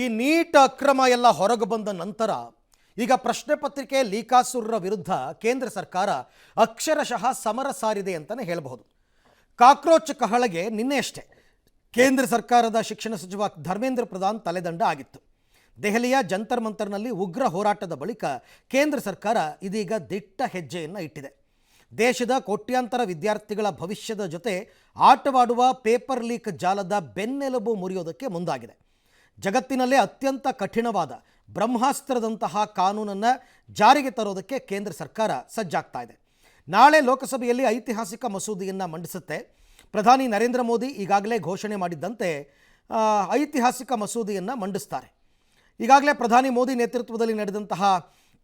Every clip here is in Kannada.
ಈ ನೀಟ್ ಅಕ್ರಮ ಎಲ್ಲ ಹೊರಗೆ ಬಂದ ನಂತರ ಈಗ ಪ್ರಶ್ನೆ ಪತ್ರಿಕೆ ಲೀಕಾಸುರರ ವಿರುದ್ಧ ಕೇಂದ್ರ ಸರ್ಕಾರ ಅಕ್ಷರಶಃ ಸಮರ ಸಾರಿದೆ ಅಂತಲೇ ಹೇಳಬಹುದು. ಕಾಕ್ರೋಚ್ ಕಹಳೆಗೆ ನಿನ್ನೆಯಷ್ಟೇ ಕೇಂದ್ರ ಸರ್ಕಾರದ ಶಿಕ್ಷಣ ಸಚಿವ ಧರ್ಮೇಂದ್ರ ಪ್ರಧಾನ್ ತಲೆದಂಡ ಆಗಿತ್ತು. ದೆಹಲಿಯ ಜಂತರ್ ಮಂತರ್ನಲ್ಲಿ ಉಗ್ರ ಹೋರಾಟದ ಬಳಿಕ ಕೇಂದ್ರ ಸರ್ಕಾರ ಇದೀಗ ದಿಟ್ಟ ಹೆಜ್ಜೆಯನ್ನು ಇಟ್ಟಿದೆ. ದೇಶದ ಕೋಟ್ಯಾಂತರ ವಿದ್ಯಾರ್ಥಿಗಳ ಭವಿಷ್ಯದ ಜೊತೆ ಆಟವಾಡುವ ಪೇಪರ್ ಲೀಕ್ ಜಾಲದ ಬೆನ್ನೆಲುಬು ಮುರಿಯೋದಕ್ಕೆ ಮುಂದಾಗಿದೆ. ಜಗತ್ತಿನಲ್ಲೇ ಅತ್ಯಂತ ಕಠಿಣವಾದ ಬ್ರಹ್ಮಾಸ್ತ್ರದಂತಹ ಕಾನೂನನ್ನು ಜಾರಿಗೆ ತರೋದಕ್ಕೆ ಕೇಂದ್ರ ಸರ್ಕಾರ ಸಜ್ಜಾಗ್ತಾ ಇದೆ. ನಾಳೆ ಲೋಕಸಭೆಯಲ್ಲಿ ಐತಿಹಾಸಿಕ ಮಸೂದೆಯನ್ನು ಮಂಡಿಸುತ್ತೆ. ಪ್ರಧಾನಿ ನರೇಂದ್ರ ಮೋದಿ ಈಗಾಗಲೇ ಘೋಷಣೆ ಮಾಡಿದ್ದಂತೆ ಐತಿಹಾಸಿಕ ಮಸೂದೆಯನ್ನು ಮಂಡಿಸ್ತಾರೆ. ಈಗಾಗಲೇ ಪ್ರಧಾನಿ ಮೋದಿ ನೇತೃತ್ವದಲ್ಲಿ ನಡೆದಂತಹ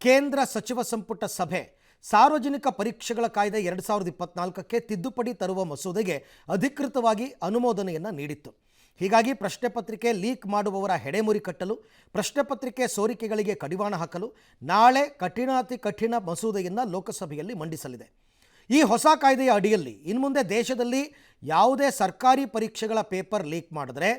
ಕೇಂದ್ರ ಸಚಿವ ಸಂಪುಟ ಸಭೆ ಸಾರ್ವಜನಿಕ ಪರೀಕ್ಷೆಗಳ ಕಾಯ್ದೆ 2024ಕ್ಕೆ ತಿದ್ದುಪಡಿ ತರುವ ಮಸೂದೆಗೆ ಅಧಿಕೃತವಾಗಿ ಅನುಮೋದನೆಯನ್ನು ನೀಡಿತ್ತು. ಹೀಗಾಗಿ ಪ್ರಶ್ನೆ ಪತ್ರಿಕೆ ಲೀಕ್ ಮಾಡುವವರ ಹೆಡೆಮುರಿ ಕಟ್ಟಲು, ಪ್ರಶ್ನೆ ಪತ್ರಿಕೆ ಸೋರಿಕೆಗಳಿಗೆ ಕಡಿವಾಣ ಹಾಕಲು ನಾಳೆ ಕಠಿಣಾತಿ ಕಠಿಣ ಮಸೂದೆಯನ್ನು ಲೋಕಸಭೆಯಲ್ಲಿ ಮಂಡಿಸಲಿದೆ. ಈ ಹೊಸ ಕಾಯ್ದೆಯ ಅಡಿಯಲ್ಲಿ ಇನ್ಮುಂದೆ ದೇಶದಲ್ಲಿ ಯಾವುದೇ ಸರ್ಕಾರಿ ಪರೀಕ್ಷೆಗಳ ಪೇಪರ್ ಲೀಕ್ ಮಾಡಿದ್ರೆ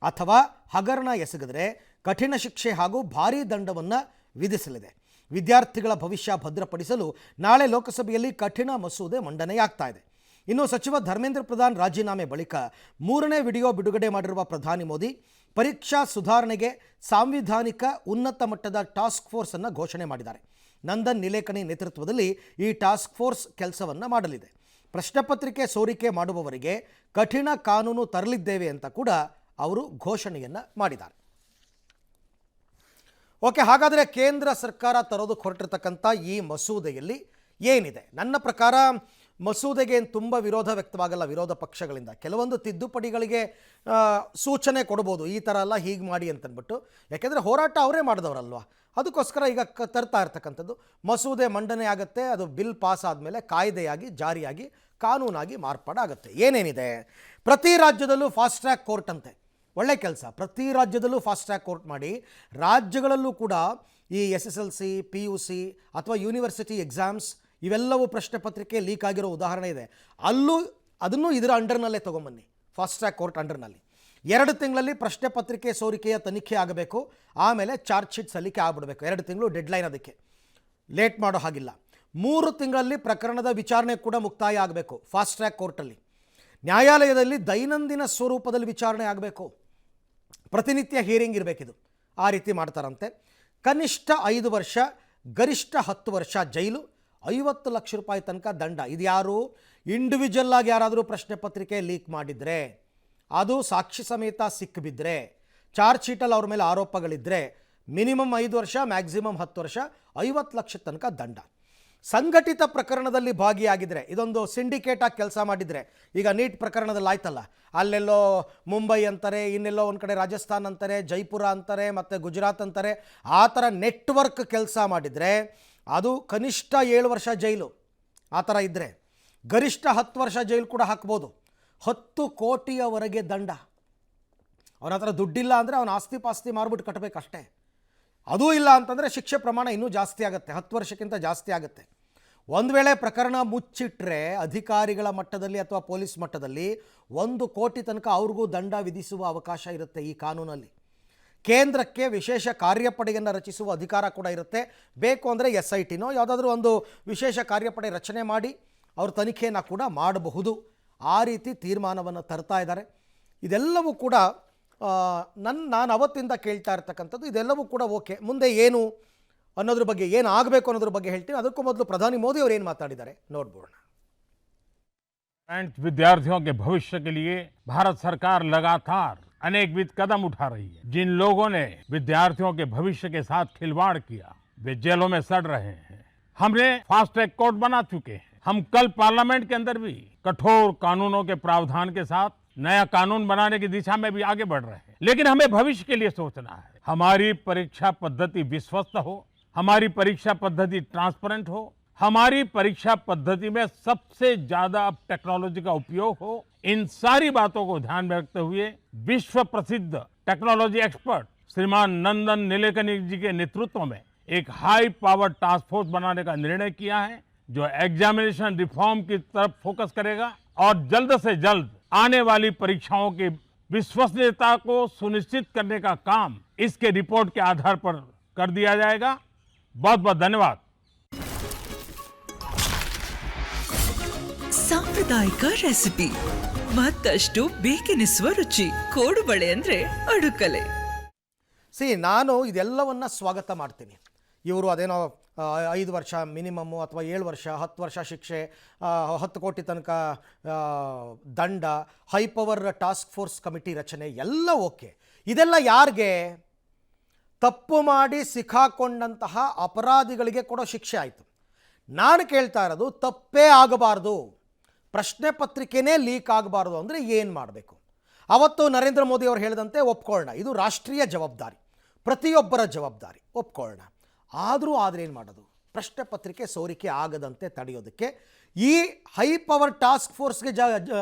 ಅಥವಾ ಹಗರಣ ಎಸಗಿದ್ರೆ ಕಠಿಣ ಶಿಕ್ಷೆ ಹಾಗೂ ಭಾರೀ ದಂಡವನ್ನು ವಿಧಿಸಲಿದೆ. ವಿದ್ಯಾರ್ಥಿಗಳ ಭವಿಷ್ಯ ಭದ್ರಪಡಿಸಲು ನಾಳೆ ಲೋಕಸಭೆಯಲ್ಲಿ ಕಠಿಣ ಮಸೂದೆ ಮಂಡನೆಯಾಗ್ತಾ ಇದೆ. ಇನ್ನು ಸಚಿವ ಧರ್ಮೇಂದ್ರ ಪ್ರಧಾನ್ ರಾಜೀನಾಮೆ ಬಳಿಕ 3ನೇ ವಿಡಿಯೋ ಬಿಡುಗಡೆ ಮಾಡಿರುವ ಪ್ರಧಾನಿ ಮೋದಿ ಪರೀಕ್ಷಾ ಸುಧಾರಣೆಗೆ ಸಾಂವಿಧಾನಿಕ ಉನ್ನತ ಮಟ್ಟದ ಟಾಸ್ಕ್ ಫೋರ್ಸನ್ನು ಘೋಷಣೆ ಮಾಡಿದ್ದಾರೆ. ನಂದನ್ ನಿಲೇಕಣಿ ನೇತೃತ್ವದಲ್ಲಿ ಈ ಟಾಸ್ಕ್ ಫೋರ್ಸ್ ಕೆಲಸವನ್ನು ಮಾಡಲಿದೆ. ಪ್ರಶ್ನೆ ಪತ್ರಿಕೆ ಸೋರಿಕೆ ಮಾಡುವವರಿಗೆ ಕಠಿಣ ಕಾನೂನು ತರಲಿದ್ದೇವೆ ಅಂತ ಕೂಡ ಅವರು ಘೋಷಣೆಯನ್ನು ಮಾಡಿದ್ದಾರೆ. ಓಕೆ, ಹಾಗಾದರೆ ಕೇಂದ್ರ ಸರ್ಕಾರ ತರೋದಕ್ಕೆ ಹೊರಟಿರ್ತಕ್ಕಂಥ ಈ ಮಸೂದೆಯಲ್ಲಿ ಏನಿದೆ? ನನ್ನ ಪ್ರಕಾರ ಮಸೂದೆಗೆ ತುಂಬ ವಿರೋಧ ವ್ಯಕ್ತವಾಗಲ್ಲ ವಿರೋಧ ಪಕ್ಷಗಳಿಂದ. ಕೆಲವೊಂದು ತಿದ್ದುಪಡಿಗಳಿಗೆ ಸೂಚನೆ ಕೊಡ್ಬೋದು, ಈ ಥರ ಎಲ್ಲ ಹೀಗೆ ಮಾಡಿ ಅಂತಂದ್ಬಿಟ್ಟು. ಯಾಕೆಂದರೆ ಹೋರಾಟ ಅವರೇ ಮಾಡಿದವರಲ್ವ, ಅದಕ್ಕೋಸ್ಕರ ಈಗ ತರ್ತಾ ಇರ್ತಕ್ಕಂಥದ್ದು ಮಸೂದೆ ಮಂಡನೆ ಆಗುತ್ತೆ. ಅದು ಬಿಲ್ ಪಾಸ್ ಆದಮೇಲೆ ಕಾಯ್ದೆಯಾಗಿ ಜಾರಿಯಾಗಿ ಕಾನೂನಾಗಿ ಮಾರ್ಪಾಡಾಗುತ್ತೆ. ಏನೇನಿದೆ? ಪ್ರತಿ ರಾಜ್ಯದಲ್ಲೂ ಫಾಸ್ಟ್ ಟ್ರ್ಯಾಕ್ ಕೋರ್ಟ್ ಅಂತೆ. ಒಳ್ಳೆ ಕೆಲಸ. ಪ್ರತಿ ರಾಜ್ಯದಲ್ಲೂ ಫಾಸ್ಟ್ ಟ್ರ್ಯಾಕ್ ಕೋರ್ಟ್ ಮಾಡಿ ರಾಜ್ಯಗಳಲ್ಲೂ ಕೂಡ ಈ SSLC, PUC ಅಥವಾ ಯೂನಿವರ್ಸಿಟಿ ಎಕ್ಸಾಮ್ಸ್ ಇವೆಲ್ಲವೂ ಪ್ರಶ್ನೆ ಪತ್ರಿಕೆ ಲೀಕ್ ಆಗಿರೋ ಉದಾಹರಣೆ ಇದೆ. ಅದನ್ನು ಇದರ ಅಂಡರ್ನಲ್ಲೇ ತೊಗೊಂಬನ್ನಿ, ಫಾಸ್ಟ್ ಟ್ರ್ಯಾಕ್ ಕೋರ್ಟ್ ಅಂಡರ್ನಲ್ಲಿ. 2 ತಿಂಗಳಲ್ಲಿ ಪ್ರಶ್ನೆ ಪತ್ರಿಕೆ ಸೋರಿಕೆಯ ತನಿಖೆ ಆಗಬೇಕು, ಆಮೇಲೆ ಚಾರ್ಜ್ ಶೀಟ್ ಸಲ್ಲಿಕೆ ಆಗಿಬಿಡಬೇಕು. 2 ತಿಂಗಳು ಡೆಡ್ಲೈನ್, ಅದಕ್ಕೆ ಲೇಟ್ ಮಾಡೋ ಹಾಗಿಲ್ಲ. 3 ತಿಂಗಳಲ್ಲಿ ಪ್ರಕರಣದ ವಿಚಾರಣೆ ಕೂಡ ಮುಕ್ತಾಯ ಆಗಬೇಕು ಫಾಸ್ಟ್ ಟ್ರ್ಯಾಕ್ ಕೋರ್ಟಲ್ಲಿ. ನ್ಯಾಯಾಲಯದಲ್ಲಿ ದೈನಂದಿನ ಸ್ವರೂಪದಲ್ಲಿ ವಿಚಾರಣೆ ಆಗಬೇಕು, ಪ್ರತಿನಿತ್ಯ ಹಿಯರಿಂಗ್ ಇರಬೇಕಿದು. ಆ ರೀತಿ ಮಾಡ್ತಾರಂತೆ. ಕನಿಷ್ಠ 5 ವರ್ಷ, ಗರಿಷ್ಠ 10 ವರ್ಷ ಜೈಲು, 50 ಲಕ್ಷ ರೂಪಾಯಿ ತನಕ ದಂಡ. ಇದು ಯಾರು ಇಂಡಿವಿಜುವಲ್ ಆಗಿ ಯಾರಾದರೂ ಪ್ರಶ್ನೆ ಪತ್ರಿಕೆ ಲೀಕ್ ಮಾಡಿದರೆ, ಅದು ಸಾಕ್ಷಿ ಸಮೇತ ಸಿಕ್ಕಿಬಿದ್ದರೆ, ಚಾರ್ಜ್ ಶೀಟಲ್ಲಿ ಅವ್ರ ಮೇಲೆ ಆರೋಪಗಳಿದ್ದರೆ ಮಿನಿಮಮ್ 5 ವರ್ಷ, ಮ್ಯಾಕ್ಸಿಮಮ್ 10 ವರ್ಷ, 50 ಲಕ್ಷ ತನಕ ದಂಡ. ಸಂಘಟಿತ ಪ್ರಕರಣದಲ್ಲಿ ಭಾಗಿಯಾಗಿದ್ದರೆ, ಇದೊಂದು ಸಿಂಡಿಕೇಟ್ ಆಗಿ ಕೆಲಸ ಮಾಡಿದರೆ, ಈಗ ನೀಟ್ ಪ್ರಕರಣದಲ್ಲಿ ಆಯ್ತಲ್ಲ, ಅಲ್ಲೆಲ್ಲೋ ಮುಂಬೈ ಅಂತಾರೆ, ಇನ್ನೆಲ್ಲೋ ಒಂದು ಕಡೆ ರಾಜಸ್ಥಾನ್ ಅಂತಾರೆ, ಜೈಪುರ ಅಂತಾರೆ, ಮತ್ತು ಗುಜರಾತ್ ಅಂತಾರೆ, ಆ ಥರ ನೆಟ್ವರ್ಕ್ ಕೆಲಸ ಮಾಡಿದರೆ ಅದು ಕನಿಷ್ಠ 7 ವರ್ಷ ಜೈಲು. ಆ ಥರ ಇದ್ದರೆ ಗರಿಷ್ಠ 10 ವರ್ಷ ಜೈಲು ಕೂಡ ಹಾಕ್ಬೋದು. 10 ಕೋಟಿಯವರೆಗೆ ದಂಡ. ಅವನ ಹತ್ರ ದುಡ್ಡಿಲ್ಲ ಅಂದರೆ ಅವನ ಆಸ್ತಿ ಪಾಸ್ತಿ ಮಾರ್ಬಿಟ್ಟು ಕಟ್ಟಬೇಕಷ್ಟೇ. ಅದೂ ಇಲ್ಲ ಅಂತಂದರೆ ಶಿಕ್ಷೆ ಪ್ರಮಾಣ ಇನ್ನೂ ಜಾಸ್ತಿ ಆಗುತ್ತೆ, 10 ವರ್ಷಕ್ಕಿಂತ ಜಾಸ್ತಿ ಆಗುತ್ತೆ. ಒಂದು ವೇಳೆ ಪ್ರಕರಣ ಮುಚ್ಚಿಟ್ರೆ ಅಧಿಕಾರಿಗಳ ಮಟ್ಟದಲ್ಲಿ ಅಥವಾ ಪೊಲೀಸ್ ಮಟ್ಟದಲ್ಲಿ 1 ಕೋಟಿ ತನಕ ಅವ್ರಿಗೂ ದಂಡ ವಿಧಿಸುವ ಅವಕಾಶ ಇರುತ್ತೆ ಈ ಕಾನೂನಲ್ಲಿ. ಕೇಂದ್ರಕ್ಕೆ ವಿಶೇಷ ಕಾರ್ಯಪಡೆಯನ್ನು ರಚಿಸುವ ಅಧಿಕಾರ ಕೂಡ ಇರುತ್ತೆ. ಬೇಕು ಅಂದರೆ SITನೋ ಯಾವುದಾದ್ರೂ ಒಂದು ವಿಶೇಷ ಕಾರ್ಯಪಡೆ ರಚನೆ ಮಾಡಿ ಅವ್ರ ತನಿಖೆಯನ್ನು ಕೂಡ ಮಾಡಬಹುದು. ಆ ರೀತಿ ತೀರ್ಮಾನವನ್ನು ತರ್ತಾ ಇದ್ದಾರೆ. ಇದೆಲ್ಲವೂ ಕೂಡ ನಾನು ಅವತ್ತಿಂದ ಕೇಳ್ತಾ ಇರ್ತಕ್ಕಂಥದ್ದು. ಇದೆಲ್ಲವೂ ಕೂಡ ಓಕೆ. ಮುಂದೆ ಏನು ಅನ್ನೋದ್ರ ಬಗ್ಗೆ, ಏನು ಆಗಬೇಕು ಅನ್ನೋದ್ರ ಬಗ್ಗೆ ಹೇಳ್ತೀನಿ. ಅದಕ್ಕೂ ಮೊದಲು ಪ್ರಧಾನಿ ಮೋದಿ ಅವರು ಏನು ಮಾತಾಡಿದ್ದಾರೆ ನೋಡ್ಬೋಣ. विद्यार्थियों के भविष्य के लिए भारत सरकार लगातार अनेकविध कदम उठा रही है. जिन लोगों ने विद्यार्थियों के भविष्य के साथ खिलवाड़ किया वे जेलों में सड़ रहे हैं. हमने फास्ट ट्रैक कोर्ट बना चुके हैं. हम कल पार्लियामेंट के अंदर भी कठोर कानूनों के प्रावधान के साथ नया कानून बनाने की दिशा में भी आगे बढ़ रहे हैं. लेकिन हमें भविष्य के लिए सोचना है. हमारी परीक्षा पद्धति विश्वस्त हो, हमारी परीक्षा पद्धति ट्रांसपेरेंट हो, हमारी परीक्षा पद्धति में सबसे ज्यादा अब टेक्नोलॉजी का उपयोग हो. इन सारी बातों को ध्यान में रखते हुए विश्व प्रसिद्ध टेक्नोलॉजी एक्सपर्ट श्रीमान नंदन निलेकनी जी के नेतृत्व में एक हाई पावर टास्क फोर्स बनाने का निर्णय किया है, जो एग्जामिनेशन रिफॉर्म की तरफ फोकस करेगा और जल्द से जल्द आने वाली परीक्षाओं की विश्वसनीयता को सुनिश्चित करने का काम इसके रिपोर्ट के आधार पर कर दिया जाएगा। बहुत बहुत धन्यवाद। ಸಾಂಪ್ರದಾಯಿಕ ರೆಸಿಪಿ ಮತ್ತಷ್ಟು ಬೇಕೆನಿಸುವ ರುಚಿ ಕೋಡುಬಳೆ ಅಂದ್ರೆ ಅಡುಕಲೆ. ನಾನು ಇದೆಲ್ಲವನ್ನ ಸ್ವಾಗತ ಮಾಡ್ತೀನಿ. ಇವರು ಅದೇನೋ 5 ವರ್ಷ ಮಿನಿಮಮ್ಮು ಅಥವಾ 7 ವರ್ಷ 10 ವರ್ಷ ಶಿಕ್ಷೆ, 10 ಕೋಟಿ ತನಕ ದಂಡ, high power task force committee ರಚನೆ ಎಲ್ಲ ಓಕೆ. ಇದೆಲ್ಲ ಯಾರಿಗೆ? ತಪ್ಪು ಮಾಡಿ ಸಿಕ್ಕಾಕೊಂಡಂತಹ ಅಪರಾಧಿಗಳಿಗೆ ಕೊಡೋ ಶಿಕ್ಷೆ ಆಯಿತು. ನಾನು ಕೇಳ್ತಾ ಇರೋದು, ತಪ್ಪೇ ಆಗಬಾರ್ದು, ಪ್ರಶ್ನೆ ಪತ್ರಿಕೆನೇ ಲೀಕ್ ಆಗಬಾರ್ದು ಅಂದರೆ ಏನು ಮಾಡಬೇಕು? ಅವತ್ತು ನರೇಂದ್ರ ಮೋದಿ ಅವರು ಹೇಳಿದಂತೆ ಒಪ್ಕೊಳ್ಳೋಣ, ಇದು ರಾಷ್ಟ್ರೀಯ ಜವಾಬ್ದಾರಿ, ಪ್ರತಿಯೊಬ್ಬರ ಜವಾಬ್ದಾರಿ, ಒಪ್ಕೊಳ್ಳೋಣ. ಆದರೆ ಏನು ಮಾಡೋದು? ಪ್ರಶ್ನೆ ಪತ್ರಿಕೆ ಸೋರಿಕೆ ಆಗದಂತೆ ತಡೆಯೋದಕ್ಕೆ ಈ ಹೈ ಪವರ್ ಟಾಸ್ಕ್ ಫೋರ್ಸ್ಗೆ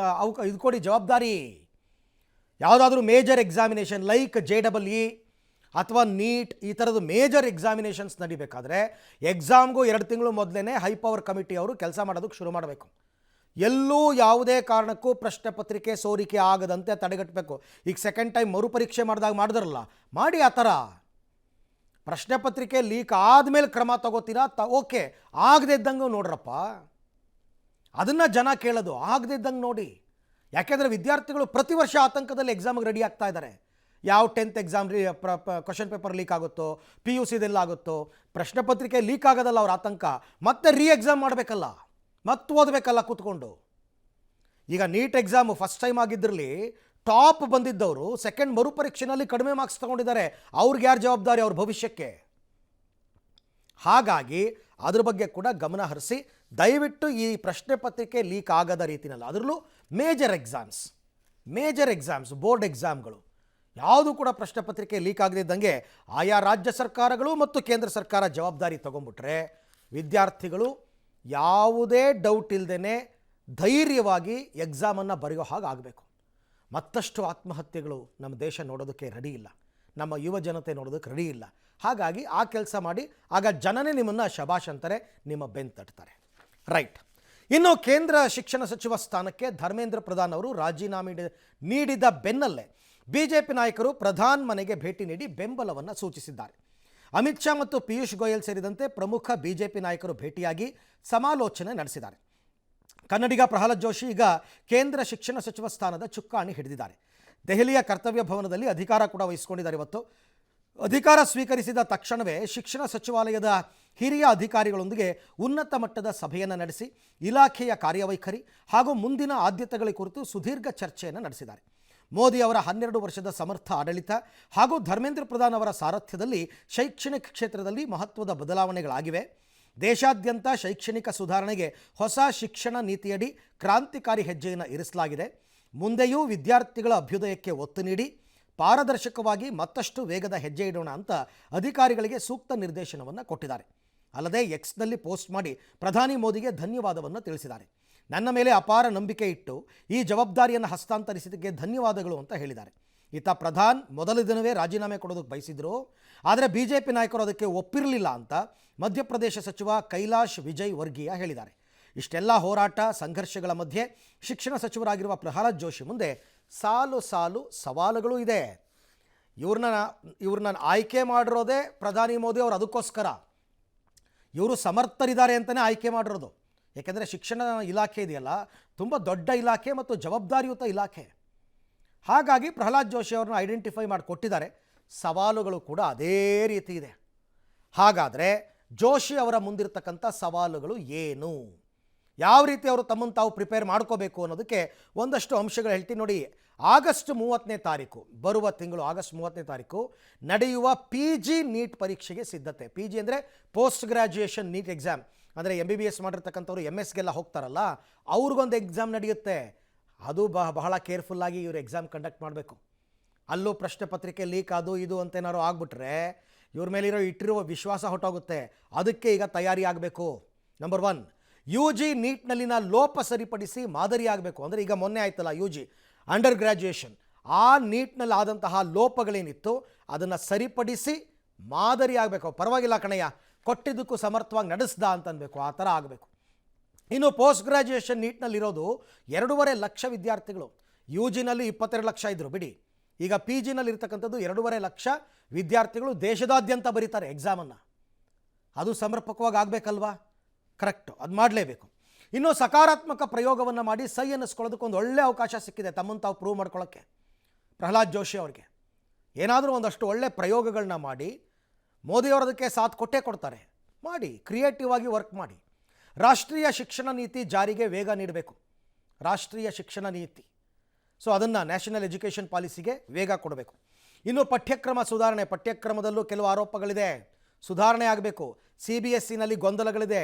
ಇದು ಕೊಡಿ ಜವಾಬ್ದಾರಿ. ಯಾವುದಾದ್ರೂ ಮೇಜರ್ ಎಕ್ಸಾಮಿನೇಷನ್ ಲೈಕ್ JEE ಅಥವಾ ನೀಟ್ ಈ ಥರದ್ದು ಮೇಜರ್ ಎಕ್ಸಾಮಿನೇಷನ್ಸ್ ನಡಿಬೇಕಾದ್ರೆ ಎಕ್ಸಾಮ್ಗೂ 2 ತಿಂಗಳು ಮೊದಲೇ ಹೈ ಪವರ್ ಕಮಿಟಿ ಅವರು ಕೆಲಸ ಮಾಡೋದಕ್ಕೆ ಶುರು ಮಾಡಬೇಕು. ಎಲ್ಲೂ ಯಾವುದೇ ಕಾರಣಕ್ಕೂ ಪ್ರಶ್ನೆ ಪತ್ರಿಕೆ ಸೋರಿಕೆ ಆಗದಂತೆ ತಡೆಗಟ್ಟಬೇಕು. ಈಗ ಸೆಕೆಂಡ್ ಟೈಮ್ ಮರುಪರೀಕ್ಷೆ ಮಾಡಿದ್ರಲ್ಲ, ಮಾಡಿ. ಆ ಥರ ಪ್ರಶ್ನೆ ಪತ್ರಿಕೆ ಲೀಕ್ ಆದಮೇಲೆ ಕ್ರಮ ತಗೋತೀರಾ? ಓಕೆ. ಆಗದೆ ಇದ್ದಂಗೆ ನೋಡ್ರಪ್ಪ, ಅದನ್ನು ಜನ ಕೇಳೋದು. ಆಗದೆ ಇದ್ದಂಗೆ ನೋಡಿ. ಯಾಕೆಂದರೆ ವಿದ್ಯಾರ್ಥಿಗಳು ಪ್ರತಿ ವರ್ಷ ಆತಂಕದಲ್ಲಿ ಎಕ್ಸಾಮ್ಗೆ ರೆಡಿ ಆಗ್ತಾ ಇದ್ದಾರೆ. ಯಾವ 10th exam question paper leak ಆಗುತ್ತೋ, PUCದೆಲ್ಲ ಆಗುತ್ತೋ, ಪ್ರಶ್ನೆ ಪತ್ರಿಕೆ ಲೀಕ್ ಆಗೋದಲ್ಲ ಅವ್ರ ಆತಂಕ. ಮತ್ತೆ ಎಕ್ಸಾಮ್ ಮಾಡಬೇಕಲ್ಲ, ಮತ್ತೆ ಓದಬೇಕಲ್ಲ ಕೂತ್ಕೊಂಡು. ಈಗ ನೀಟ್ ಎಕ್ಸಾಮು ಫಸ್ಟ್ ಟೈಮ್ ಆಗಿದ್ರಲ್ಲಿ ಟಾಪ್ ಬಂದಿದ್ದವರು ಸೆಕೆಂಡ್ ಮರುಪರೀಕ್ಷೆನಲ್ಲಿ ಕಡಿಮೆ ಮಾರ್ಕ್ಸ್ ತಗೊಂಡಿದ್ದಾರೆ. ಅವ್ರಿಗೆ ಯಾರು ಜವಾಬ್ದಾರಿ? ಅವ್ರ ಭವಿಷ್ಯಕ್ಕೆ. ಹಾಗಾಗಿ ಅದ್ರ ಬಗ್ಗೆ ಕೂಡ ಗಮನ ಹರಿಸಿ ದಯವಿಟ್ಟು ಈ ಪ್ರಶ್ನೆ ಪತ್ರಿಕೆ ಲೀಕ್ ಆಗದ ರೀತಿಯಲ್ಲಿ, ಅದರಲ್ಲೂ ಮೇಜರ್ ಎಕ್ಸಾಮ್ಸ್ ಬೋರ್ಡ್ ಎಕ್ಸಾಮ್ಗಳು ಯಾವುದು ಕೂಡ ಪ್ರಶ್ನೆ ಪತ್ರಿಕೆ ಲೀಕ್ ಆಗದಿದ್ದಂಗೆ ಆಯಾ ರಾಜ್ಯ ಸರ್ಕಾರಗಳು ಮತ್ತು ಕೇಂದ್ರ ಸರ್ಕಾರ ಜವಾಬ್ದಾರಿ ತಗೊಂಡ್ಬಿಟ್ರೆ ವಿದ್ಯಾರ್ಥಿಗಳು ಯಾವುದೇ ಡೌಟ್ ಇಲ್ಲದೇ ಧೈರ್ಯವಾಗಿ ಎಕ್ಸಾಮನ್ನು ಬರೆಯೋ ಹಾಗೆ ಆಗಬೇಕು. ಮತ್ತಷ್ಟು ಆತ್ಮಹತ್ಯೆಗಳು ನಮ್ಮ ದೇಶ ನೋಡೋದಕ್ಕೆ ರೆಡಿ ಇಲ್ಲ, ನಮ್ಮ ಯುವ ಜನತೆ ನೋಡೋದಕ್ಕೆ ರೆಡಿ ಇಲ್ಲ. ಹಾಗಾಗಿ ಆ ಕೆಲಸ ಮಾಡಿ, ಆಗ ಜನನೇ ನಿಮ್ಮನ್ನು ಶಬಾಷ್ ಅಂತಾರೆ, ನಿಮ್ಮ ಬೆನ್ನು ತಟ್ತಾರೆ. ರೈಟ್. ಇನ್ನು ಕೇಂದ್ರ ಶಿಕ್ಷಣ ಸಚಿವ ಸ್ಥಾನಕ್ಕೆ ಧರ್ಮೇಂದ್ರ ಪ್ರಧಾನ್ ಅವರು ರಾಜೀನಾಮೆ ನೀಡಿದ ಬೆನ್ನಲ್ಲೇ BJP ನಾಯಕರು ಪ್ರಧಾನ್ ಮನೆಗೆ ಭೇಟಿ ನೀಡಿ ಬೆಂಬಲವನ್ನು ಸೂಚಿಸಿದ್ದಾರೆ. ಅಮಿತ್ ಶಾ ಮತ್ತು ಪಿಯೂಷ್ ಗೋಯಲ್ ಸೇರಿದಂತೆ ಪ್ರಮುಖ BJP ನಾಯಕರು ಭೇಟಿಯಾಗಿ ಸಮಾಲೋಚನೆ ನಡೆಸಿದ್ದಾರೆ. ಕನ್ನಡಿಗ ಪ್ರಹ್ಲಾದ್ ಜೋಶಿ ಈಗ ಕೇಂದ್ರ ಶಿಕ್ಷಣ ಸಚಿವ ಸ್ಥಾನದ ಚುಕ್ಕಾಣಿ ಹಿಡಿದಿದ್ದಾರೆ. ದೆಹಲಿಯ ಕರ್ತವ್ಯ ಭವನದಲ್ಲಿ ಅಧಿಕಾರ ಕೂಡ ವಹಿಸಿಕೊಂಡಿದ್ದಾರೆ. ಇವತ್ತು ಅಧಿಕಾರ ಸ್ವೀಕರಿಸಿದ ತಕ್ಷಣವೇ ಶಿಕ್ಷಣ ಸಚಿವಾಲಯದ ಹಿರಿಯ ಅಧಿಕಾರಿಗಳೊಂದಿಗೆ ಉನ್ನತ ಮಟ್ಟದ ಸಭೆಯನ್ನು ನಡೆಸಿ ಇಲಾಖೆಯ ಕಾರ್ಯವೈಖರಿ ಹಾಗೂ ಮುಂದಿನ ಆದ್ಯತೆಗಳ ಕುರಿತು ಸುದೀರ್ಘ ಚರ್ಚೆಯನ್ನು ನಡೆಸಿದ್ದಾರೆ. ಮೋದಿ ಅವರ 12 ವರ್ಷದ ಸಮರ್ಥ ಆಡಳಿತ ಹಾಗೂ ಧರ್ಮೇಂದ್ರ ಪ್ರಧಾನ್ ಅವರ ಸಾರಥ್ಯದಲ್ಲಿ ಶೈಕ್ಷಣಿಕ ಕ್ಷೇತ್ರದಲ್ಲಿ ಮಹತ್ವದ ಬದಲಾವಣೆಗಳಾಗಿವೆ. ದೇಶಾದ್ಯಂತ ಶೈಕ್ಷಣಿಕ ಸುಧಾರಣೆಗೆ ಹೊಸ ಶಿಕ್ಷಣ ನೀತಿಯಡಿ ಕ್ರಾಂತಿಕಾರಿ ಹೆಜ್ಜೆಯನ್ನು ಇರಿಸಲಾಗಿದೆ. ಮುಂದೆಯೂ ವಿದ್ಯಾರ್ಥಿಗಳ ಅಭ್ಯುದಯಕ್ಕೆ ಒತ್ತು ನೀಡಿ ಪಾರದರ್ಶಕವಾಗಿ ಮತ್ತಷ್ಟು ವೇಗದ ಹೆಜ್ಜೆ ಇಡೋಣ ಅಂತ ಅಧಿಕಾರಿಗಳಿಗೆ ಸೂಕ್ತ ನಿರ್ದೇಶನವನ್ನು ಕೊಟ್ಟಿದ್ದಾರೆ. ಅಲ್ಲದೆ ಎಕ್ಸ್ನಲ್ಲಿ ಪೋಸ್ಟ್ ಮಾಡಿ ಪ್ರಧಾನಿ ಮೋದಿಗೆ ಧನ್ಯವಾದವನ್ನು ತಿಳಿಸಿದ್ದಾರೆ. ನನ್ನ ಮೇಲೆ ಅಪಾರ ನಂಬಿಕೆ ಇಟ್ಟು ಈ ಜವಾಬ್ದಾರಿಯನ್ನು ಹಸ್ತಾಂತರಿಸಿದ್ದಕ್ಕೆ ಧನ್ಯವಾದಗಳು ಅಂತ ಹೇಳಿದ್ದಾರೆ. ಈತ ಪ್ರಧಾನ್ ಮೊದಲ ದಿನವೇ ರಾಜೀನಾಮೆ ಕೊಡೋದಕ್ಕೆ ಬಯಸಿದ್ರು, ಆದರೆ BJP ನಾಯಕರು ಅದಕ್ಕೆ ಒಪ್ಪಿರಲಿಲ್ಲ ಅಂತ ಮಧ್ಯಪ್ರದೇಶ ಸಚಿವ ಕೈಲಾಶ್ ವಿಜಯ್ ವರ್ಗೀಯ ಹೇಳಿದ್ದಾರೆ. ಇಷ್ಟೆಲ್ಲ ಹೋರಾಟ ಸಂಘರ್ಷಗಳ ಮಧ್ಯೆ ಶಿಕ್ಷಣ ಸಚಿವರಾಗಿರುವ ಪ್ರಹ್ಲಾದ್ ಜೋಶಿ ಮುಂದೆ ಸಾಲು ಸವಾಲುಗಳು ಇದೆ. ಇವ್ರನ್ನ ಆಯ್ಕೆ ಮಾಡಿರೋದೇ ಪ್ರಧಾನಿ ಮೋದಿ ಅವರು. ಅದಕ್ಕೋಸ್ಕರ ಇವರು ಸಮರ್ಥರಿದ್ದಾರೆ ಅಂತಲೇ ಆಯ್ಕೆ ಮಾಡಿರೋದು. ಯಾಕೆಂದರೆ ಶಿಕ್ಷಣ ಇಲಾಖೆ ಇದೆಯಲ್ಲ, ತುಂಬ ದೊಡ್ಡ ಇಲಾಖೆ ಮತ್ತು ಜವಾಬ್ದಾರಿಯುತ ಇಲಾಖೆ. ಹಾಗಾಗಿ ಪ್ರಹ್ಲಾದ್ ಜೋಶಿ ಅವ್ರನ್ನ ಐಡೆಂಟಿಫೈ ಮಾಡಿ ಕೊಟ್ಟಿದ್ದಾರೆ. ಸವಾಲುಗಳು ಕೂಡ ಅದೇ ರೀತಿ ಇದೆ. ಹಾಗಾದರೆ ಜೋಶಿ ಅವರ ಮುಂದಿರ್ತಕ್ಕಂಥ ಸವಾಲುಗಳು ಏನು, ಯಾವ ರೀತಿ ಅವರು ತಮ್ಮನ್ನು ತಾವು ಪ್ರಿಪೇರ್ ಮಾಡ್ಕೋಬೇಕು ಅನ್ನೋದಕ್ಕೆ ಒಂದಷ್ಟು ಅಂಶಗಳು ಹೇಳ್ತೀನಿ ನೋಡಿ. ಆಗಸ್ಟ್ 30ನೇ ತಾರೀಕು, ಬರುವ ತಿಂಗಳು ಆಗಸ್ಟ್ 30ನೇ ತಾರೀಕು ನಡೆಯುವ PG ನೀಟ್ ಪರೀಕ್ಷೆಗೆ ಸಿದ್ಧತೆ. PG ಅಂದರೆ ಪೋಸ್ಟ್ ಗ್ರ್ಯಾಜುಯೇಷನ್ ನೀಟ್ ಎಕ್ಸಾಮ್. ಅಂದರೆ MBBS ಮಾಡಿರ್ತಕ್ಕಂಥವ್ರು MSಗೆಲ್ಲ ಹೋಗ್ತಾರಲ್ಲ, ಅವ್ರಿಗೊಂದು ಎಕ್ಸಾಮ್ ನಡೆಯುತ್ತೆ. ಅದು ಬಹಳ ಕೇರ್ಫುಲ್ಲಾಗಿ ಇವರು ಎಕ್ಸಾಮ್ ಕಂಡಕ್ಟ್ ಮಾಡಬೇಕು. ಅಲ್ಲೂ ಪ್ರಶ್ನೆ ಪತ್ರಿಕೆ ಲೀಕ್ ಅದು ಇದು ಅಂತ ಏನಾದ್ರು ಆಗ್ಬಿಟ್ರೆ ಇವ್ರ ಮೇಲಿರೋ ಇಟ್ಟಿರುವ ವಿಶ್ವಾಸ ಹೊಟ್ಟೋಗುತ್ತೆ. ಅದಕ್ಕೆ ಈಗ ತಯಾರಿ ಆಗಬೇಕು. ನಂಬರ್ 1, UG ನೀಟ್ನಲ್ಲಿನ ಲೋಪ ಸರಿಪಡಿಸಿ ಮಾದರಿ ಆಗಬೇಕು. ಅಂದರೆ ಈಗ ಮೊನ್ನೆ ಆಯ್ತಲ್ಲ UG ಅಂಡರ್ ಗ್ರ್ಯಾಜುಯೇಷನ್, ಆ ನೀಟ್ನಲ್ಲಿ ಆದಂತಹ ಲೋಪಗಳೇನಿತ್ತು ಅದನ್ನು ಸರಿಪಡಿಸಿ ಮಾದರಿ ಆಗಬೇಕು. ಪರವಾಗಿಲ್ಲ ಕಣಯ್ಯ, ಕೊಟ್ಟಿದ್ದಕ್ಕೂ ಸಮರ್ಥವಾಗಿ ನಡೆಸ್ದ ಅಂತ ಅನ್ಬೇಕು, ಆ ಥರ ಆಗಬೇಕು. ಇನ್ನು ಪೋಸ್ಟ್ ಗ್ರ್ಯಾಜುಯೇಷನ್ ನೀಟ್ನಲ್ಲಿರೋದು 2.5 ಲಕ್ಷ ವಿದ್ಯಾರ್ಥಿಗಳು. UGನಲ್ಲಿ 22 ಲಕ್ಷ ಇದ್ದರು ಬಿಡಿ, ಈಗ ಪಿ ಜಿನಲ್ಲಿ ಇರ್ತಕ್ಕಂಥದ್ದು 2.5 ಲಕ್ಷ ವಿದ್ಯಾರ್ಥಿಗಳು ದೇಶದಾದ್ಯಂತ ಬರೀತಾರೆ ಎಕ್ಸಾಮನ್ನು. ಅದು ಸಮರ್ಪಕವಾಗಿ ಆಗಬೇಕಲ್ವಾ? ಕರೆಕ್ಟು, ಅದು ಮಾಡಲೇಬೇಕು. ಇನ್ನು ಸಕಾರಾತ್ಮಕ ಪ್ರಯೋಗವನ್ನು ಮಾಡಿ ಸೈ ಅನ್ನಿಸ್ಕೊಳ್ಳೋದಕ್ಕೆ ಒಂದು ಒಳ್ಳೆಯ ಅವಕಾಶ ಸಿಕ್ಕಿದೆ ತಮ್ಮನ್ನು ತಾವು ಪ್ರೂವ್ ಮಾಡ್ಕೊಳ್ಳೋಕ್ಕೆ ಪ್ರಹ್ಲಾದ್ ಜೋಶಿ ಅವರಿಗೆ. ಏನಾದರೂ ಒಂದಷ್ಟು ಒಳ್ಳೆ ಪ್ರಯೋಗಗಳನ್ನ ಮಾಡಿ ಮೋದಿಯವರದಕ್ಕೆ ಸಾಥ್ ಕೊಟ್ಟೇ ಕೊಡ್ತಾರೆ. ಮಾಡಿ, ಕ್ರಿಯೇಟಿವ್ ಆಗಿ ವರ್ಕ್ ಮಾಡಿ. ರಾಷ್ಟ್ರೀಯ ಶಿಕ್ಷಣ ನೀತಿ ಜಾರಿಗೆ ವೇಗ ನೀಡಬೇಕು. ರಾಷ್ಟ್ರೀಯ ಶಿಕ್ಷಣ ನೀತಿ, ಸೊ ಅದನ್ನು ನ್ಯಾಷನಲ್ ಎಜುಕೇಷನ್ ಪಾಲಿಸಿಗೆ ವೇಗ ಕೊಡಬೇಕು. ಇನ್ನು ಪಠ್ಯಕ್ರಮ ಸುಧಾರಣೆ, ಪಠ್ಯಕ್ರಮದಲ್ಲೂ ಕೆಲವು ಆರೋಪಗಳಿದೆ, ಸುಧಾರಣೆ ಆಗಬೇಕು. CBSEನಲ್ಲಿ ಗೊಂದಲಗಳಿದೆ,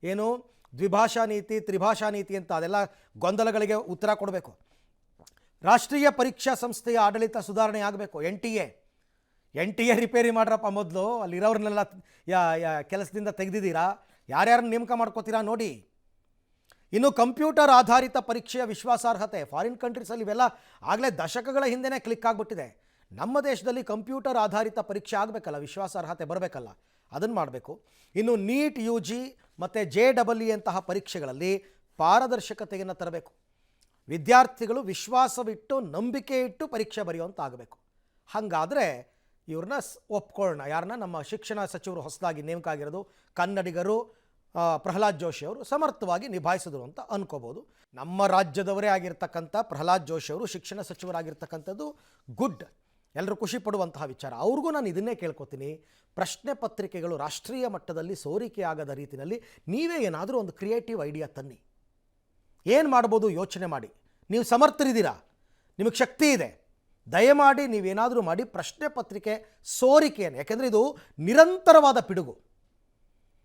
ಏನು ದ್ವಿಭಾಷಾ ನೀತಿ ತ್ರಿಭಾಷಾ ನೀತಿ ಅಂತ, ಅದೆಲ್ಲ ಗೊಂದಲಗಳಿಗೆ ಉತ್ತರ ಕೊಡಬೇಕು. ರಾಷ್ಟ್ರೀಯ ಪರೀಕ್ಷಾ ಸಂಸ್ಥೆಯ ಆಡಳಿತ ಸುಧಾರಣೆ ಆಗಬೇಕು. NTA ರಿಪೇರಿ ಮಾಡ್ರಪ್ಪ ಮೊದಲು, ಅಲ್ಲಿರೋರನ್ನೆಲ್ಲ ಕೆಲಸದಿಂದ ತೆಗೆದಿದ್ದೀರಾ, ಯಾರ್ಯಾರನ್ನ ನೇಮಕ ಮಾಡ್ಕೋತೀರಾ ನೋಡಿ. ಇನ್ನು ಕಂಪ್ಯೂಟರ್ ಆಧಾರಿತ ಪರೀಕ್ಷೆಯ ವಿಶ್ವಾಸಾರ್ಹತೆ, ಫಾರಿನ್ ಕಂಟ್ರೀಸಲ್ಲಿ ಇವೆಲ್ಲ ಆಗಲೇ ದಶಕಗಳ ಹಿಂದೆನೇ ಕ್ಲಿಕ್ ಆಗಿಬಿಟ್ಟಿದೆ. ನಮ್ಮ ದೇಶದಲ್ಲಿ ಕಂಪ್ಯೂಟರ್ ಆಧಾರಿತ ಪರೀಕ್ಷೆ ಆಗಬೇಕಲ್ಲ, ವಿಶ್ವಾಸಾರ್ಹತೆ ಬರಬೇಕಲ್ಲ, ಅದನ್ನು ಮಾಡಬೇಕು. ಇನ್ನು ನೀಟ್ UG ಮತ್ತು JEE ಅಂತಹ ಪರೀಕ್ಷೆಗಳಲ್ಲಿ ಪಾರದರ್ಶಕತೆಯನ್ನು ತರಬೇಕು. ವಿದ್ಯಾರ್ಥಿಗಳು ವಿಶ್ವಾಸವಿಟ್ಟು ನಂಬಿಕೆ ಇಟ್ಟು ಪರೀಕ್ಷೆ ಬರೆಯುವಂತ ಆಗಬೇಕು. ಹಾಗಾದರೆ ಇವ್ರನ್ನ ಒಪ್ಕೊಳ್ಳೋಣ. ಯಾರನ್ನ? ನಮ್ಮ ಶಿಕ್ಷಣ ಸಚಿವರು ಹೊಸದಾಗಿ ನೇಮಕ ಆಗಿರೋದು ಕನ್ನಡಿಗರು ಪ್ರಹ್ಲಾದ್ ಜೋಶಿ ಅವರು ಸಮರ್ಥವಾಗಿ ನಿಭಾಯಿಸಿದ್ರು ಅಂತ ಅನ್ಕೋಬೋದು. ನಮ್ಮ ರಾಜ್ಯದವರೇ ಆಗಿರ್ತಕ್ಕಂಥ ಪ್ರಹ್ಲಾದ್ ಜೋಶಿ ಅವರು ಶಿಕ್ಷಣ ಸಚಿವರಾಗಿರ್ತಕ್ಕಂಥದ್ದು ಗುಡ್, ಎಲ್ಲರೂ ಖುಷಿ ಪಡುವಂತಹ ವಿಚಾರ. ಅವ್ರಿಗೂ ನಾನು ಇದನ್ನೇ ಕೇಳ್ಕೊತೀನಿ, ಪ್ರಶ್ನೆ ಪತ್ರಿಕೆಗಳು ರಾಷ್ಟ್ರೀಯ ಮಟ್ಟದಲ್ಲಿ ಸೋರಿಕೆ ಆಗದ ರೀತಿಯಲ್ಲಿ ನೀವೇ ಏನಾದರೂ ಒಂದು ಕ್ರಿಯೇಟಿವ್ ಐಡಿಯಾ ತನ್ನಿ. ಏನು ಮಾಡ್ಬೋದು ಯೋಚನೆ ಮಾಡಿ. ನೀವು ಸಮರ್ಥರಿದ್ದೀರಾ, ನಿಮಗೆ ಶಕ್ತಿ ಇದೆ, ದಯಮಾಡಿ ನೀವೇನಾದರೂ ಮಾಡಿ ಪ್ರಶ್ನೆ ಪತ್ರಿಕೆ ಸೋರಿಕೆಯನ್ನು, ಯಾಕೆಂದರೆ ಇದು ನಿರಂತರವಾದ ಪಿಡುಗು.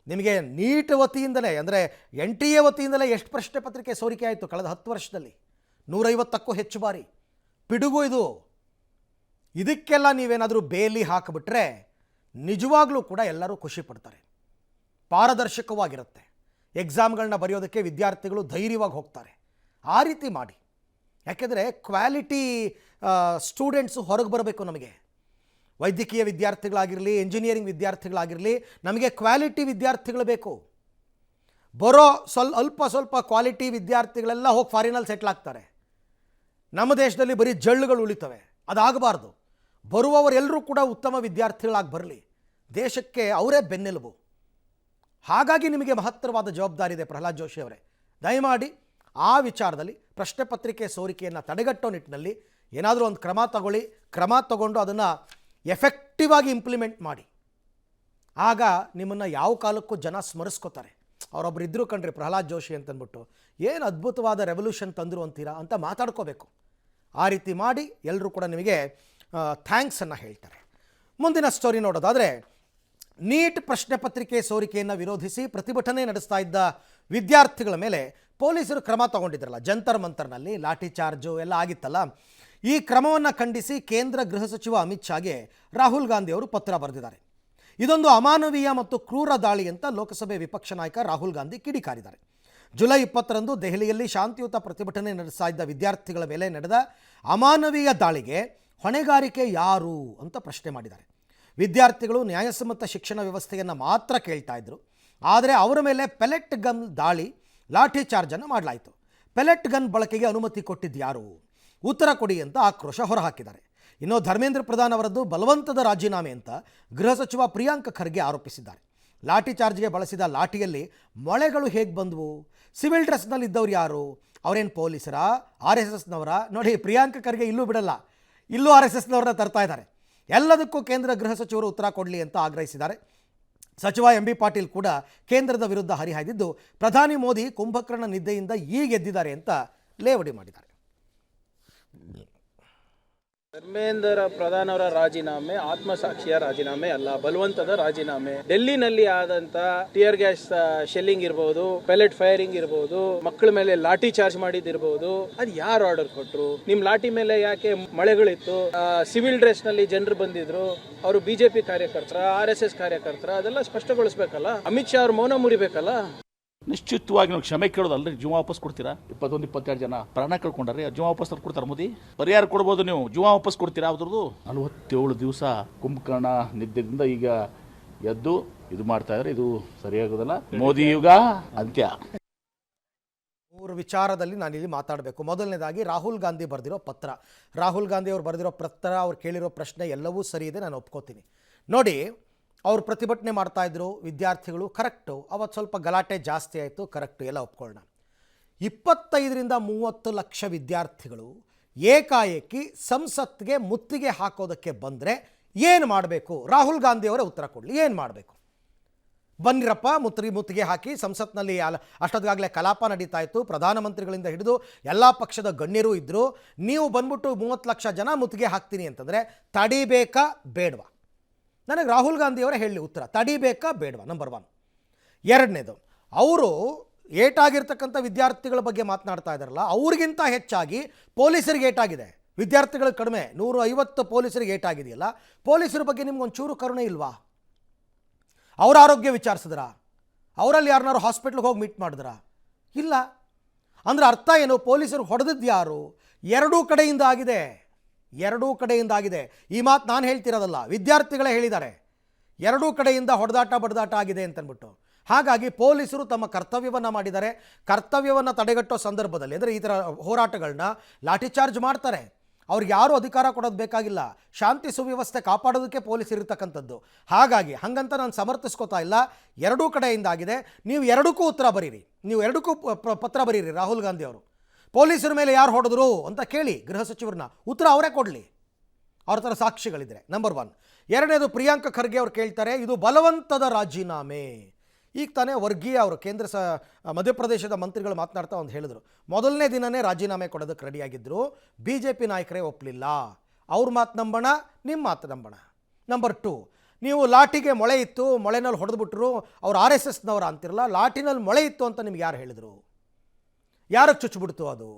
ನಿಮಗೆ ನೀಟ್ ವತಿಯಿಂದಲೇ ಅಂದರೆ NTA ವತಿಯಿಂದಲೇ ಎಷ್ಟು ಪ್ರಶ್ನೆ ಪತ್ರಿಕೆ ಸೋರಿಕೆ ಆಯಿತು ಕಳೆದ 10 ವರ್ಷದಲ್ಲಿ, 150ಕ್ಕೂ ಹೆಚ್ಚು ಬಾರಿ. ಪಿಡುಗು ಇದು. ಇದಕ್ಕೆಲ್ಲ ನೀವೇನಾದರೂ ಬೇಲಿ ಹಾಕಿಬಿಟ್ರೆ ನಿಜವಾಗ್ಲೂ ಕೂಡ ಎಲ್ಲರೂ ಖುಷಿ ಪಡ್ತಾರೆ. ಪಾರದರ್ಶಕವಾಗಿರುತ್ತೆ. ಎಕ್ಸಾಮ್ಗಳನ್ನ ಬರೆಯೋದಕ್ಕೆ ವಿದ್ಯಾರ್ಥಿಗಳು ಧೈರ್ಯವಾಗಿ ಹೋಗ್ತಾರೆ. ಆ ರೀತಿ ಮಾಡಿ. ಯಾಕೆಂದರೆ ಕ್ವಾಲಿಟಿ ಸ್ಟೂಡೆಂಟ್ಸು ಹೊರಗೆ ಬರಬೇಕು. ನಮಗೆ ವೈದ್ಯಕೀಯ ವಿದ್ಯಾರ್ಥಿಗಳಾಗಿರಲಿ, ಇಂಜಿನಿಯರಿಂಗ್ ವಿದ್ಯಾರ್ಥಿಗಳಾಗಿರಲಿ, ನಮಗೆ ಕ್ವಾಲಿಟಿ ವಿದ್ಯಾರ್ಥಿಗಳು ಬೇಕು. ಬರೋ ಅಲ್ಪ ಸ್ವಲ್ಪ ಕ್ವಾಲಿಟಿ ವಿದ್ಯಾರ್ಥಿಗಳೆಲ್ಲ ಹೋಗಿ ಫಾರಿನಲ್ಲಿ ಸೆಟ್ಲ್ ಆಗ್ತಾರೆ. ನಮ್ಮ ದೇಶದಲ್ಲಿ ಬರೀ ಜಳ್ಳುಗಳು ಉಳಿತವೆ. ಅದಾಗಬಾರ್ದು. ಬರುವವರೆಲ್ಲರೂ ಕೂಡ ಉತ್ತಮ ವಿದ್ಯಾರ್ಥಿಗಳಾಗಿ ಬರಲಿ. ದೇಶಕ್ಕೆ ಅವರೇ ಬೆನ್ನೆಲುಬು. ಹಾಗಾಗಿ ನಿಮಗೆ ಮಹತ್ತರವಾದ ಜವಾಬ್ದಾರಿ ಇದೆ ಪ್ರಹ್ಲಾದ್ ಜೋಶಿ ಅವರೇ. ದಯಮಾಡಿ ಆ ವಿಚಾರದಲ್ಲಿ ಪ್ರಶ್ನೆ ಪತ್ರಿಕೆ ಸೋರಿಕೆಯನ್ನು ತಡೆಗಟ್ಟೋ ನಿಟ್ಟಿನಲ್ಲಿ ಏನಾದರೂ ಒಂದು ಕ್ರಮ ತಗೊಳ್ಳಿ. ಕ್ರಮ ತಗೊಂಡು ಅದನ್ನು ಎಫೆಕ್ಟಿವ್ ಆಗಿ ಇಂಪ್ಲಿಮೆಂಟ್ ಮಾಡಿ. ಆಗ ನಿಮ್ಮನ್ನು ಯಾವ ಕಾಲಕ್ಕೂ ಜನ ಸ್ಮರಿಸ್ಕೋತಾರೆ. ಅವರೊಬ್ಬರು ಇದ್ದರು ಕಣ್ರಿ ಪ್ರಹ್ಲಾದ್ ಜೋಶಿ ಅಂತಂದ್ಬಿಟ್ಟು, ಏನು ಅದ್ಭುತವಾದ ರೆವಲ್ಯೂಷನ್ ತಂದರು ಅಂತೀರಾ ಅಂತ ಮಾತಾಡ್ಕೋಬೇಕು. ಆ ರೀತಿ ಮಾಡಿ ಎಲ್ಲರೂ ಕೂಡ ನಿಮಗೆ ಥ್ಯಾಂಕ್ಸನ್ನು ಹೇಳ್ತಾರೆ. ಮುಂದಿನ ಸ್ಟೋರಿ ನೋಡೋದಾದರೆ, ನೀಟ್ ಪ್ರಶ್ನೆ ಪತ್ರಿಕೆ ಸೋರಿಕೆಯನ್ನು ವಿರೋಧಿಸಿ ಪ್ರತಿಭಟನೆ ನಡೆಸ್ತಾ ಇದ್ದ ವಿದ್ಯಾರ್ಥಿಗಳ ಮೇಲೆ ಪೊಲೀಸರು ಕ್ರಮ ತಗೊಂಡಿದ್ರಲ್ಲ, ಜಂತರ್ ಮಂತರ್ನಲ್ಲಿ ಲಾಠಿ ಚಾರ್ಜು ಎಲ್ಲ ಆಗಿತ್ತಲ್ಲ. ಈ ಕ್ರಮವನ್ನು ಖಂಡಿಸಿ ಕೇಂದ್ರ ಗೃಹ ಸಚಿವ ಅಮಿತ್ ಶಾಗೆ ರಾಹುಲ್ ಗಾಂಧಿ ಅವರು ಪತ್ರ ಬರೆದಿದ್ದಾರೆ. ಇದೊಂದು ಅಮಾನವೀಯ ಮತ್ತು ಕ್ರೂರ ದಾಳಿ ಅಂತ ಲೋಕಸಭೆ ವಿಪಕ್ಷ ನಾಯಕ ರಾಹುಲ್ ಗಾಂಧಿ ಕಿಡಿಕಾರಿದ್ದಾರೆ. ಜುಲೈ 20ರಂದು ದೆಹಲಿಯಲ್ಲಿ ಶಾಂತಿಯುತ ಪ್ರತಿಭಟನೆ ನಡೆಸ್ತಾ ಇದ್ದ ವಿದ್ಯಾರ್ಥಿಗಳ ಮೇಲೆ ನಡೆದ ಅಮಾನವೀಯ ದಾಳಿಗೆ ಹೊಣೆಗಾರಿಕೆ ಯಾರು ಅಂತ ಪ್ರಶ್ನೆ ಮಾಡಿದ್ದಾರೆ. ವಿದ್ಯಾರ್ಥಿಗಳು ನ್ಯಾಯಸಮ್ಮತ ಶಿಕ್ಷಣ ವ್ಯವಸ್ಥೆಯನ್ನು ಮಾತ್ರ ಕೇಳ್ತಾ ಇದ್ದರು. ಆದರೆ ಅವರ ಮೇಲೆ ಪೆಲೆಟ್ ಗನ್ ದಾಳಿ, ಲಾಠಿ ಚಾರ್ಜನ್ನು ಮಾಡಲಾಯಿತು. ಪೆಲೆಟ್ ಗನ್ ಬಳಕೆಗೆ ಅನುಮತಿ ಕೊಟ್ಟಿದ್ದು ಯಾರು? ಉತ್ತರ ಕೊಡಿ ಅಂತ ಆಕ್ರೋಶ ಹೊರಹಾಕಿದ್ದಾರೆ. ಇನ್ನು ಧರ್ಮೇಂದ್ರ ಪ್ರಧಾನ್ ಅವರದ್ದು ಬಲವಂತದ ರಾಜೀನಾಮೆ ಅಂತ ಗೃಹ ಸಚಿವ ಪ್ರಿಯಾಂಕ್ ಖರ್ಗೆ ಆರೋಪಿಸಿದ್ದಾರೆ. ಲಾಠಿ ಚಾರ್ಜ್ಗೆ ಬಳಸಿದ ಲಾಠಿಯಲ್ಲಿ ಮೊಳೆಗಳು ಹೇಗೆ ಬಂದವು? ಸಿವಿಲ್ ಡ್ರೆಸ್ನಲ್ಲಿದ್ದವ್ರು ಯಾರು? ಅವರೇನು ಪೊಲೀಸರಾ? RSSನವರ? ನೋಡಿ, ಪ್ರಿಯಾಂಕ್ ಖರ್ಗೆ ಇಲ್ಲೂ ಬಿಡಲ್ಲ, ಇಲ್ಲೂ RSSನವ್ರನ್ನ ತರ್ತಾ ಇದ್ದಾರೆ. ಎಲ್ಲದಕ್ಕೂ ಕೇಂದ್ರ ಗೃಹ ಸಚಿವರು ಉತ್ತರ ಕೊಡಲಿ ಅಂತ ಆಗ್ರಹಿಸಿದ್ದಾರೆ. ಸಚಿವ MB ಪಾಟೀಲ್ ಕೂಡ ಕೇಂದ್ರದ ವಿರುದ್ಧ ಹರಿಹಾಯ್ದಿದ್ದು, ಪ್ರಧಾನಿ ಮೋದಿ ಕುಂಭಕರ್ಣ ನಿದ್ದೆಯಿಂದ ಈಗ ಎದ್ದಿದ್ದಾರೆ ಅಂತ ಲೇವಡಿ ಮಾಡಿದ್ದಾರೆ. ಧರ್ಮೇಂದ್ರ ಪ್ರಧಾನ್ ಅವರ ರಾಜೀನಾಮೆ ಆತ್ಮಸಾಕ್ಷಿಯ ರಾಜೀನಾಮೆ ಅಲ್ಲ, ಬಲವಂತದ ರಾಜೀನಾಮೆ. ಡೆಲ್ಲಿನಲ್ಲಿ ಆದಂತ ಟಿಯರ್ ಗ್ಯಾಸ್ ಶೆಲ್ಲಿಂಗ್ ಇರಬಹುದು, ಪೆಲೆಟ್ ಫೈರಿಂಗ್ ಇರಬಹುದು, ಮಕ್ಕಳ ಮೇಲೆ ಲಾಠಿ ಚಾರ್ಜ್ ಮಾಡಿದಿರಬಹುದು, ಅದು ಯಾರು ಆರ್ಡರ್ ಕೊಟ್ರು? ನಿಮ್ ಲಾಠಿ ಮೇಲೆ ಯಾಕೆ ಮಳೆಗಳಿತ್ತು? ಸಿವಿಲ್ ಡ್ರೆಸ್ ನಲ್ಲಿ ಜನರು ಬಂದಿದ್ರು, ಅವರು ಬಿಜೆಪಿ ಕಾರ್ಯಕರ್ತರ, RSS ಕಾರ್ಯಕರ್ತರ, ಅದೆಲ್ಲ ಸ್ಪಷ್ಟಗೊಳಿಸ್ಬೇಕಲ್ಲ. ಅಮಿತ್ ಶಾ ಅವ್ರ ಮೌನ ಮುರಿಬೇಕಲ್ಲ. ನಿಶ್ಚಿತವಾಗಿ ನಾವು ಕ್ಷಮೆ ಕೇಳೋದಲ್ರಿ, ಜೀವ ವಾಪಸ್ ಕೊಡ್ತೀರಾ? 21-22 ಜನ ಪ್ರಾಣ ಕಳ್ಕೊಂಡ್ರಿ, ಜೀವ ವಾಪಸ್ ಕೊಡ್ತಾರೆ ಮೋದಿ? ಪರಿಹಾರ ಕೊಡ್ಬೋದು, ನೀವು ಜೀವ ವಾಪಸ್ ಕೊಡ್ತೀರಾ? ಅವ್ರದ್ದು 47 ದಿವಸ ಕುಂಭಕರ್ಣ ನಿದ್ದೆದಿಂದ ಈಗ ಎದ್ದು ಇದು ಮಾಡ್ತಾ ಇದ್ರೆ ಇದು ಸರಿಯಾಗೋದಲ್ಲ. ಮೋದಿ ಯುಗ ಅಂತ್ಯ. ವಿಚಾರದಲ್ಲಿ ನಾನಿಲ್ಲಿ ಮಾತಾಡಬೇಕು. ಮೊದಲನೇದಾಗಿ ರಾಹುಲ್ ಗಾಂಧಿ ಬರೆದಿರೋ ಪತ್ರ. ರಾಹುಲ್ ಗಾಂಧಿ ಅವರು ಬರೆದಿರೋ ಪತ್ರ, ಅವ್ರು ಕೇಳಿರೋ ಪ್ರಶ್ನೆ ಎಲ್ಲವೂ ಸರಿ ಇದೆ, ನಾನು ಒಪ್ಕೋತೀನಿ. ನೋಡಿ, ಅವ್ರು ಪ್ರತಿಭಟನೆ ಮಾಡ್ತಾಯಿದ್ರು ವಿದ್ಯಾರ್ಥಿಗಳು, ಕರೆಕ್ಟು. ಅವತ್ತು ಸ್ವಲ್ಪ ಗಲಾಟೆ ಜಾಸ್ತಿ ಆಯಿತು, ಕರೆಕ್ಟು, ಎಲ್ಲ ಒಪ್ಕೊಳ್ಳೋಣ. 25-30 ಲಕ್ಷ ವಿದ್ಯಾರ್ಥಿಗಳು ಏಕಾಏಕಿ ಸಂಸತ್ಗೆ ಮುತ್ತಿಗೆ ಹಾಕೋದಕ್ಕೆ ಬಂದರೆ ಏನು ಮಾಡಬೇಕು? ರಾಹುಲ್ ಗಾಂಧಿಯವರೇ ಉತ್ತರ ಕೊಡಲಿ. ಏನು ಮಾಡಬೇಕು? ಬನ್ನಿರಪ್ಪ, ಮುತ್ತಿಗೆ ಹಾಕಿ ಸಂಸತ್ನಲ್ಲಿ ಅಷ್ಟೊತ್ತಿಗಾಗಲೇ ಕಲಾಪ ನಡೀತಾ ಇತ್ತು, ಪ್ರಧಾನಮಂತ್ರಿಗಳಿಂದ ಹಿಡಿದು ಎಲ್ಲ ಪಕ್ಷದ ಗಣ್ಯರು ಇದ್ದರು. ನೀವು ಬಂದ್ಬಿಟ್ಟು 30 ಲಕ್ಷ ಜನ ಮುತ್ತಿಗೆ ಹಾಕ್ತೀನಿ ಅಂತಂದರೆ ತಡಿಬೇಕಾ ಬೇಡವಾ? ನನಗೆ ರಾಹುಲ್ ಗಾಂಧಿಯವರೇ ಹೇಳಿ ಉತ್ತರ, ತಡಿಬೇಕಾ ಬೇಡವಾ? ನಂಬರ್ 1. ಎರಡನೇದು, ಅವರು ಏಟಾಗಿರ್ತಕ್ಕಂಥ ವಿದ್ಯಾರ್ಥಿಗಳ ಬಗ್ಗೆ ಮಾತನಾಡ್ತಾ ಇದ್ದಾರಲ್ಲ, ಅವ್ರಿಗಿಂತ ಹೆಚ್ಚಾಗಿ ಪೊಲೀಸರಿಗೆ ಏಟಾಗಿದೆ. ವಿದ್ಯಾರ್ಥಿಗಳಿಗೆ ಕಡಿಮೆ 150 ಪೊಲೀಸರಿಗೆ ಏಟಾಗಿದೆಯಲ್ಲ, ಪೊಲೀಸರ ಬಗ್ಗೆ ನಿಮ್ಗೊಂಚೂರು ಕರುಣೆ ಇಲ್ವಾ? ಅವ್ರ ಆರೋಗ್ಯ ವಿಚಾರಿಸಿದ್ರಾ? ಅವರಲ್ಲಿ ಯಾರನ್ನಾರು ಹಾಸ್ಪಿಟ್ಲಿಗೆ ಹೋಗಿ ಮೀಟ್ ಮಾಡಿದ್ರಾ? ಇಲ್ಲ. ಅಂದರೆ ಅರ್ಥ ಏನು? ಪೊಲೀಸರು ಹೊಡೆದಿದ್ದು ಯಾರು? ಎರಡೂ ಕಡೆಯಿಂದ ಆಗಿದೆ, ಎರಡೂ ಕಡೆಯಿಂದ ಆಗಿದೆ. ಈ ಮಾತು ನಾನು ಹೇಳ್ತಿರೋದಲ್ಲ, ವಿದ್ಯಾರ್ಥಿಗಳೇ ಹೇಳಿದ್ದಾರೆ. ಎರಡೂ ಕಡೆಯಿಂದ ಹೊಡೆದಾಟ ಬಡದಾಟ ಆಗಿದೆ ಅಂತಂದ್ಬಿಟ್ಟು. ಹಾಗಾಗಿ ಪೊಲೀಸರು ತಮ್ಮ ಕರ್ತವ್ಯವನ್ನು ಮಾಡಿದ್ದಾರೆ. ಕರ್ತವ್ಯವನ್ನು ತಡೆಗಟ್ಟೋ ಸಂದರ್ಭದಲ್ಲಿ, ಅಂದರೆ ಈ ಥರ ಹೋರಾಟಗಳನ್ನ ಲಾಠಿ ಚಾರ್ಜ್ ಮಾಡ್ತಾರೆ. ಅವ್ರಿಗೆ ಯಾರೂ ಅಧಿಕಾರ ಕೊಡೋದು ಬೇಕಾಗಿಲ್ಲ. ಶಾಂತಿ ಸುವ್ಯವಸ್ಥೆ ಕಾಪಾಡೋದಕ್ಕೆ ಪೊಲೀಸ್ ಇರತಕ್ಕಂಥದ್ದು. ಹಾಗಾಗಿ ಹಾಗಂತ ನಾನು ಸಮರ್ಥಿಸ್ಕೋತಾ ಇಲ್ಲ. ಎರಡೂ ಕಡೆಯಿಂದ ಆಗಿದೆ. ನೀವು ಎರಡಕ್ಕೂ ಉತ್ತರ ಬರೀರಿ, ನೀವು ಎರಡಕ್ಕೂ ಪತ್ರ ಬರೀರಿ. ರಾಹುಲ್ ಗಾಂಧಿ ಅವರು ಪೊಲೀಸರ ಮೇಲೆ ಯಾರು ಹೊಡೆದ್ರು ಅಂತ ಕೇಳಿ ಗೃಹ ಸಚಿವರನ್ನ, ಉತ್ತರ ಅವರೇ ಕೊಡಲಿ, ಅವ್ರ ಥರ ಸಾಕ್ಷಿಗಳಿದ್ರೆ. ನಂಬರ್ 1. ಎರಡನೇದು, ಪ್ರಿಯಾಂಕ ಖರ್ಗೆ ಅವ್ರು ಕೇಳ್ತಾರೆ, ಇದು ಬಲವಂತದ ರಾಜೀನಾಮೆ. ಈಗ ತಾನೇ ವರ್ಗೀಯ ಅವರು ಮಧ್ಯಪ್ರದೇಶದ ಮಂತ್ರಿಗಳು ಮಾತನಾಡ್ತಾ ಒಂದು ಹೇಳಿದ್ರು, ಮೊದಲನೇ ದಿನವೇ ರಾಜೀನಾಮೆ ಕೊಡೋದಕ್ಕೆ ರೆಡಿಯಾಗಿದ್ದರು, BJP ನಾಯಕರೇ ಒಪ್ಪಲಿಲ್ಲ. ಅವ್ರ ಮಾತು ನಂಬೋಣ, ನಿಮ್ಮ ಮಾತು ನಂಬೋಣ. ನಂಬರ್ 2, ನೀವು ಲಾಠಿಗೆ ಮೊಳೆ ಇತ್ತು, ಮೊಳೆನಲ್ಲಿ ಹೊಡೆದ್ಬಿಟ್ರು, ಅವ್ರು RSSನವರು ಅಂತಿರಲ್ಲ, ಲಾಠಿನಲ್ಲಿ ಮೊಳೆ ಇತ್ತು ಅಂತ ನಿಮ್ಗೆ ಯಾರು ಹೇಳಿದರು? ಯಾರಿಗೆ ಚುಚ್ಚಿಬಿಡ್ತು ಅದು?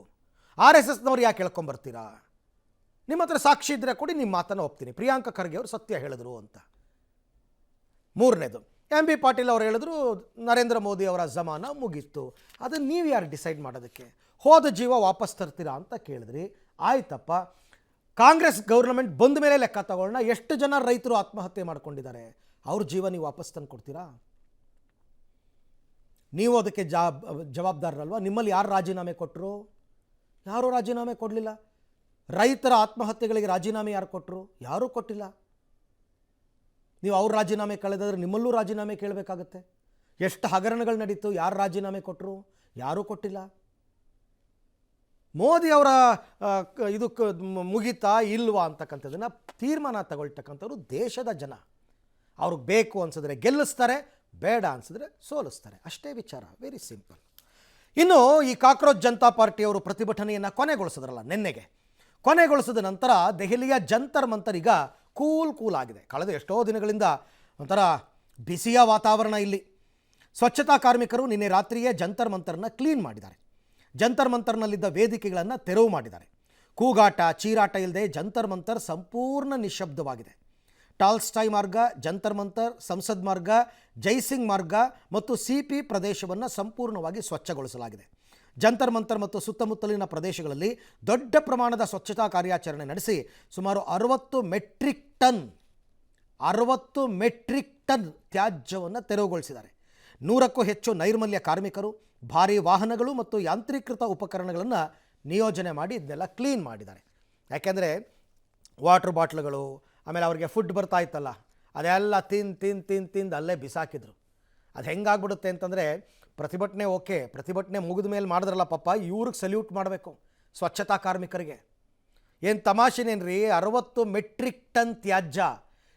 RSSನವ್ರು ಯಾಕೆ ಹೇಳ್ಕೊಂಬರ್ತೀರಾ? ನಿಮ್ಮ ಹತ್ರ ಸಾಕ್ಷಿ ಇದ್ದರೆ ಕೊಡಿ, ನಿಮ್ಮ ಮಾತನ್ನು ಒಪ್ತೀನಿ. ಪ್ರಿಯಾಂಕ ಖರ್ಗೆ ಅವರು ಸತ್ಯ ಹೇಳಿದ್ರು ಅಂತ. ಮೂರನೇದು, MB ಪಾಟೀಲ್ ಅವರು ಹೇಳಿದ್ರು ನರೇಂದ್ರ ಮೋದಿ ಅವರ ಜಮಾನ ಮುಗೀತು. ಅದನ್ನು ನೀವು ಯಾರು ಡಿಸೈಡ್ ಮಾಡೋದಕ್ಕೆ? ಹೋದ ಜೀವ ವಾಪಸ್ ತರ್ತೀರಾ ಅಂತ ಕೇಳಿದ್ರಿ. ಆಯ್ತಪ್ಪ, ಕಾಂಗ್ರೆಸ್ ಗೌರ್ಮೆಂಟ್ ಬಂದ ಮೇಲೆ ಲೆಕ್ಕ ತಗೊಳ್ಳೋಣ. ಎಷ್ಟು ಜನ ರೈತರು ಆತ್ಮಹತ್ಯೆ ಮಾಡ್ಕೊಂಡಿದ್ದಾರೆ? ಅವ್ರ ಜೀವ ನೀವು ವಾಪಸ್ ತಂದು ಕೊಡ್ತೀರಾ? ನೀವು ಅದಕ್ಕೆ ಜವಾಬ್ದಾರರಲ್ವಾ? ನಿಮ್ಮಲ್ಲಿ ಯಾರು ರಾಜೀನಾಮೆ ಕೊಟ್ಟರು? ಯಾರೂ ರಾಜೀನಾಮೆ ಕೊಡಲಿಲ್ಲ. ರೈತರ ಆತ್ಮಹತ್ಯೆಗಳಿಗೆ ರಾಜೀನಾಮೆ ಯಾರು ಕೊಟ್ಟರು? ಯಾರೂ ಕೊಟ್ಟಿಲ್ಲ. ನೀವು ಅವ್ರ ರಾಜೀನಾಮೆ ಕಳೆದಾದ್ರೆ ನಿಮ್ಮಲ್ಲೂ ರಾಜೀನಾಮೆ ಕೇಳಬೇಕಾಗತ್ತೆ. ಎಷ್ಟು ಹಗರಣಗಳು ನಡೀತು, ಯಾರು ರಾಜೀನಾಮೆ ಕೊಟ್ಟರು? ಯಾರೂ ಕೊಟ್ಟಿಲ್ಲ. ಮೋದಿ ಅವರ ಇದು ಮುಗಿತಾ ಇಲ್ವಾ ಅಂತಕ್ಕಂಥದ್ದನ್ನು ತೀರ್ಮಾನ ತಗೊಳ್ತಕ್ಕಂಥವ್ರು ದೇಶದ ಜನ. ಅವ್ರಿಗೆ ಬೇಕು ಅನಿಸಿದ್ರೆ ಗೆಲ್ಲಿಸ್ತಾರೆ, ಬೇಡ ಅನಿಸಿದ್ರೆ ಸೋಲಿಸ್ತಾರೆ. ಅಷ್ಟೇ ವಿಚಾರ, ವೆರಿ ಸಿಂಪಲ್. ಇನ್ನು ಈ ಕಾಕ್ರೋಚ್ ಜನತಾ ಪಾರ್ಟಿಯವರು ಪ್ರತಿಭಟನೆಯನ್ನು ಕೊನೆಗೊಳಿಸಿದ್ರಲ್ಲ, ನಿನ್ನೆಗೆ ಕೊನೆಗೊಳಿಸಿದ ನಂತರ ದೆಹಲಿಯ ಜಂತರ್ ಮಂತರ್ ಈಗ ಕೂಲ್ ಆಗಿದೆ. ಕಳೆದ ಎಷ್ಟೋ ದಿನಗಳಿಂದ ಒಂಥರ ಬಿಸಿಯ ವಾತಾವರಣ ಇಲ್ಲಿ. ಸ್ವಚ್ಛತಾ ಕಾರ್ಮಿಕರು ನಿನ್ನೆ ರಾತ್ರಿಯೇ ಜಂತರ್ ಮಂತರ್ನ ಕ್ಲೀನ್ ಮಾಡಿದ್ದಾರೆ. ಜಂತರ್ ಮಂತರ್ನಲ್ಲಿದ್ದ ವೇದಿಕೆಗಳನ್ನು ತೆರವು ಮಾಡಿದ್ದಾರೆ. ಕೂಗಾಟ ಚೀರಾಟ ಇಲ್ಲದೆ ಜಂತರ್ ಮಂತರ್ ಸಂಪೂರ್ಣ ನಿಶ್ಶಬ್ದವಾಗಿದೆ. ಟಾಲ್ಸ್ಟಾಯ್ ಮಾರ್ಗ, ಜಂತರ್ ಮಂತರ್, ಸಂಸದ್ ಮಾರ್ಗ, ಜೈಸಿಂಗ್ ಮಾರ್ಗ ಮತ್ತು CP ಪ್ರದೇಶವನ್ನು ಸಂಪೂರ್ಣವಾಗಿ ಸ್ವಚ್ಛಗೊಳಿಸಲಾಗಿದೆ. ಜಂತರ್ ಮಂತರ್ ಮತ್ತು ಸುತ್ತಮುತ್ತಲಿನ ಪ್ರದೇಶಗಳಲ್ಲಿ ದೊಡ್ಡ ಪ್ರಮಾಣದ ಸ್ವಚ್ಛತಾ ಕಾರ್ಯಾಚರಣೆ ನಡೆಸಿ ಸುಮಾರು 60 ಮೆಟ್ರಿಕ್ ಟನ್ ತ್ಯಾಜ್ಯವನ್ನು ತೆರವುಗೊಳಿಸಿದ್ದಾರೆ. 100ಕ್ಕೂ ಹೆಚ್ಚು ನೈರ್ಮಲ್ಯ ಕಾರ್ಮಿಕರು, ಭಾರೀ ವಾಹನಗಳು ಮತ್ತು ಯಾಂತ್ರೀಕೃತ ಉಪಕರಣಗಳನ್ನು ನಿಯೋಜನೆ ಮಾಡಿ ಇದನ್ನೆಲ್ಲ ಕ್ಲೀನ್ ಮಾಡಿದ್ದಾರೆ. ಯಾಕೆಂದರೆ ವಾಟರ್ ಬಾಟ್ಲುಗಳು, ಆಮೇಲೆ ಅವ್ರಿಗೆ ಫುಡ್ ಬರ್ತಾ ಇತ್ತಲ್ಲ, ಅದೆಲ್ಲ ತಿಂದು ಅಲ್ಲೇ ಬಿಸಾಕಿದ್ರು. ಅದು ಹೆಂಗಾಗ್ಬಿಡುತ್ತೆ ಅಂತಂದರೆ, ಪ್ರತಿಭಟನೆ ಓಕೆ, ಪ್ರತಿಭಟನೆ ಮುಗಿದ ಮೇಲೆ ಮಾಡಿದ್ರಲ್ಲ ಪಾಪ, ಇವ್ರಿಗೆ ಸಲ್ಯೂಟ್ ಮಾಡಬೇಕು ಸ್ವಚ್ಛತಾ ಕಾರ್ಮಿಕರಿಗೆ. ಏನು ತಮಾಷೆನೇನ್ರಿ? 60 ಮೆಟ್ರಿಕ್ ಟನ್ ತ್ಯಾಜ್ಯ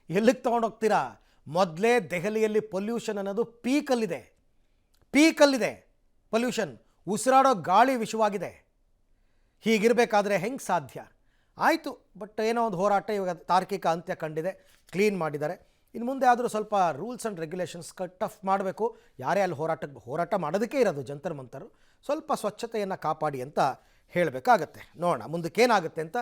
ಎಲ್ಲಿಗೆ ತೊಗೊಂಡೋಗ್ತೀರಾ? ಮೊದಲೇ ದೆಹಲಿಯಲ್ಲಿ ಪೊಲ್ಯೂಷನ್ ಅನ್ನೋದು ಪೀಕಲ್ಲಿದೆ ಪೊಲ್ಯೂಷನ್. ಉಸಿರಾಡೋ ಗಾಳಿ ವಿಷವಾಗಿದೆ. ಹೀಗಿರಬೇಕಾದ್ರೆ ಹೆಂಗೆ ಸಾಧ್ಯ? ಆಯಿತು, ಬಟ್ ಏನೋ ಒಂದು ಹೋರಾಟ ಇವಾಗ ತಾರ್ಕಿಕ ಅಂತ್ಯ ಕಂಡಿದೆ, ಕ್ಲೀನ್ ಮಾಡಿದ್ದಾರೆ. ಇನ್ನು ಮುಂದೆ ಆದರೂ ಸ್ವಲ್ಪ ರೂಲ್ಸ್ ಆ್ಯಂಡ್ ರೆಗ್ಯುಲೇಷನ್ಸ್ ಟಫ್ ಮಾಡಬೇಕು. ಯಾರೇ ಅಲ್ಲಿ ಹೋರಾಟ ಮಾಡೋದಕ್ಕೆ ಇರೋದು ಜಂತರ್ ಮಂತರು. ಸ್ವಲ್ಪ ಸ್ವಚ್ಛತೆಯನ್ನು ಕಾಪಾಡಿ ಅಂತ ಹೇಳಬೇಕಾಗತ್ತೆ. ನೋಡೋಣ ಮುಂದಕ್ಕೆ ಏನಾಗುತ್ತೆ ಅಂತ.